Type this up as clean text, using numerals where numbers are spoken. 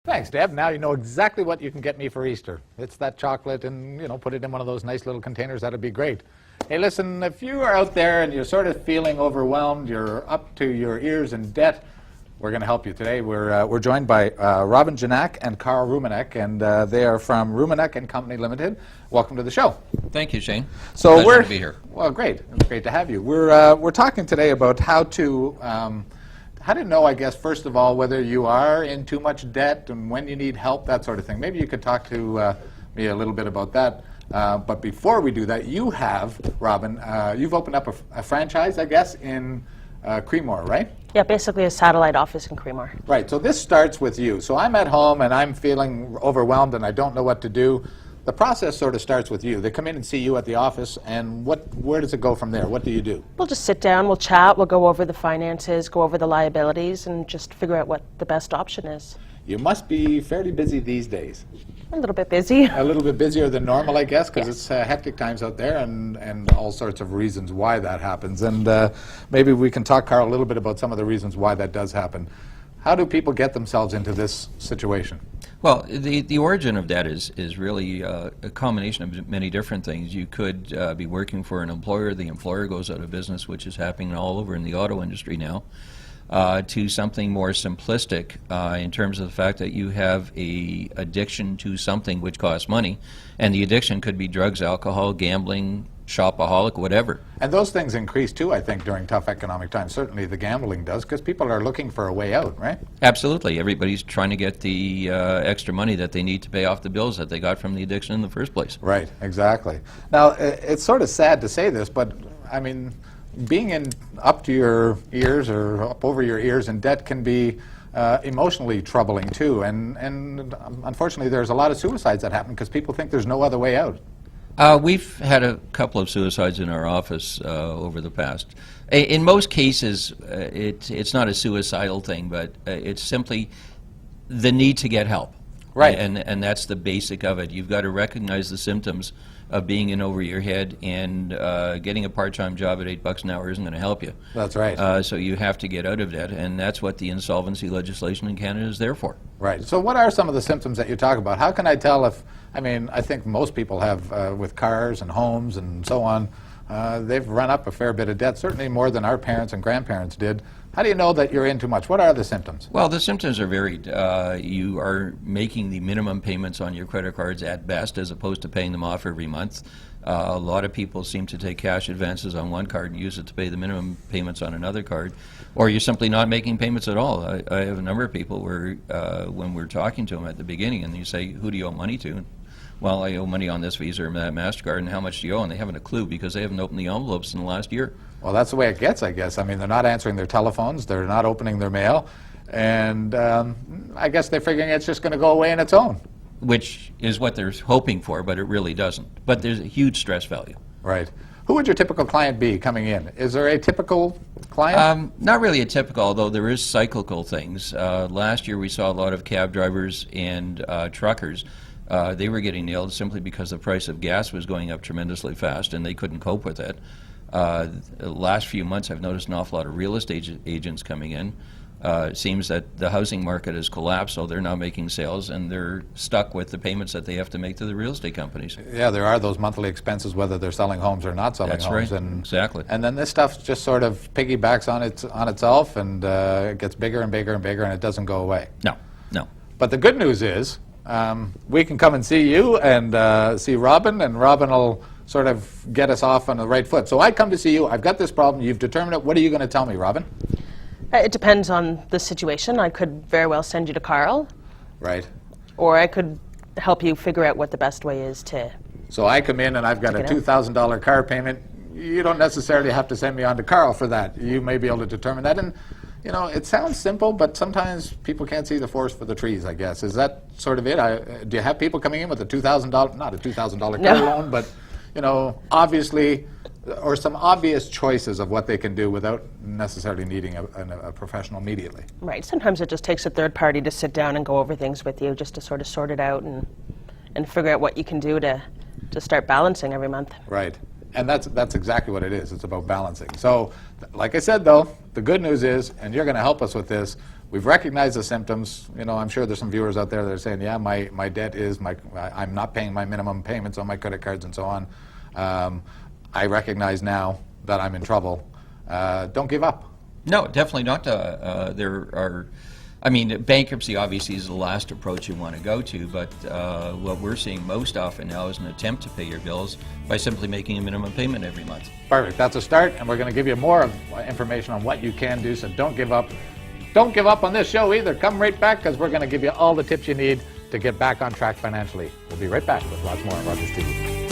Thanks, Deb. Now you know exactly what you can get me for Easter. It's that chocolate and, put it in one of those nice little containers. That'd be great. Hey, listen, if you are out there and you're sort of feeling overwhelmed, you're up to your ears in debt, we're going to help you today. We're joined by Robin Janak and Carl Rumenek, and they are from Rumenek and Company Limited. Welcome to the show. Thank you, Shane. So Pleasure to be here. Well, great. It's great to have you. We're talking today about how to know, I guess, first of all, whether you are in too much debt and when you need help, that sort of thing. Maybe you could talk to me a little bit about that. But before we do that, you have, Robin, you've opened up a franchise, I guess, in Creemore, right? Yeah, basically a satellite office in Creemore. Right, so this starts with you. So I'm at home and I'm feeling overwhelmed and I don't know what to do. The process sort of starts with you. They come in and see you at the office, and where does it go from there? What do you do? We'll just sit down, we'll chat, we'll go over the finances, go over the liabilities, and just figure out what the best option is. You must be fairly busy these days. A little bit busy. A little bit busier than normal, I guess, because it's hectic times out there and all sorts of reasons why that happens. And maybe we can talk, Carl, a little bit about some of the reasons why that does happen. How do people get themselves into this situation? Well, the origin of debt is really a combination of many different things. You could be working for an employer. The employer goes out of business, which is happening all over in the auto industry now, to something more simplistic in terms of the fact that you have a addiction to something which costs money, and the addiction could be drugs, alcohol, gambling, shopaholic, whatever. And those things increase too, I think, during tough economic times. Certainly the gambling does, because people are looking for a way out, right? Absolutely. Everybody's trying to get the extra money that they need to pay off the bills that they got from the addiction in the first place. Right, exactly. Now, it's sort of sad to say this, but I mean, being up to your ears or up over your ears in debt can be emotionally troubling too. And unfortunately, there's a lot of suicides that happen because people think there's no other way out. We've had a couple of suicides in our office over the past. In most cases, it's not a suicidal thing, but it's simply the need to get help. Right. And that's the basic of it. You've got to recognize the symptoms of being in over your head, and getting a part-time job at $8 an hour isn't going to help you. That's right. So you have to get out of debt, and that's what the insolvency legislation in Canada is there for. Right. So what are some of the symptoms that you talk about? How can I tell if, I mean, I think most people have, with cars and homes and so on, they've run up a fair bit of debt, certainly more than our parents and grandparents did. How do you know that you're in too much? What are the symptoms? Well, the symptoms are varied. You are making the minimum payments on your credit cards at best, as opposed to paying them off every month. A lot of people seem to take cash advances on one card and use it to pay the minimum payments on another card, or you're simply not making payments at all. I have a number of people where, when we're talking to them at the beginning, and you say, who do you owe money to? Well, I owe money on this Visa or that MasterCard, and how much do you owe? And they haven't a clue because they haven't opened the envelopes in the last year. Well, that's the way it gets, I guess. I mean, they're not answering their telephones, they're not opening their mail, and I guess they're figuring it's just going to go away on its own. Which is what they're hoping for, but it really doesn't. But there's a huge stress value. Right. Who would your typical client be coming in? Is there a typical client? Not really a typical, although there is cyclical things. Last year we saw a lot of cab drivers and truckers. They were getting nailed simply because the price of gas was going up tremendously fast and they couldn't cope with it. The last few months I've noticed an awful lot of real estate agents coming in. It seems that the housing market has collapsed, so they're now making sales and they're stuck with the payments that they have to make to the real estate companies. Yeah, there are those monthly expenses, whether they're selling homes or not selling That's homes. right. And, exactly. And then this stuff just sort of piggybacks on itself, and it gets bigger and bigger and bigger, and it doesn't go away. No, no. But the good news is we can come and see you and see Robin, and Robin will sort of get us off on the right foot. So I come to see you, I've got this problem, you've determined it. What are you going to tell me, Robin? It depends on the situation. I could very well send you to Carl. Right. Or I could help you figure out what the best way is to... So I come in and I've got a $2,000 car payment. You don't necessarily have to send me on to Carl for that. You may be able to determine that. And, you know, it sounds simple, but sometimes people can't see the forest for the trees, I guess. Is that sort of it? Do you have people coming in with a $2,000, not a $2,000 car loan, but, you know, obviously, or some obvious choices of what they can do without necessarily needing a professional immediately? Right. Sometimes it just takes a third party to sit down and go over things with you, just to sort of sort it out and figure out what you can do to start balancing every month. Right. And that's exactly what it is. It's about balancing. So, like I said, though, the good news is, and you're going to help us with this, we've recognized the symptoms. You know, I'm sure there's some viewers out there that are saying, yeah, my debt is, I'm not paying my minimum payments on my credit cards and so on. I recognize now that I'm in trouble. Don't give up. No, definitely not. Bankruptcy obviously is the last approach you want to go to, but what we're seeing most often now is an attempt to pay your bills by simply making a minimum payment every month. Perfect. That's a start, and we're going to give you more information on what you can do, so don't give up. Don't give up on this show either. Come right back, because we're going to give you all the tips you need to get back on track financially. We'll be right back with lots more on Rogers TV.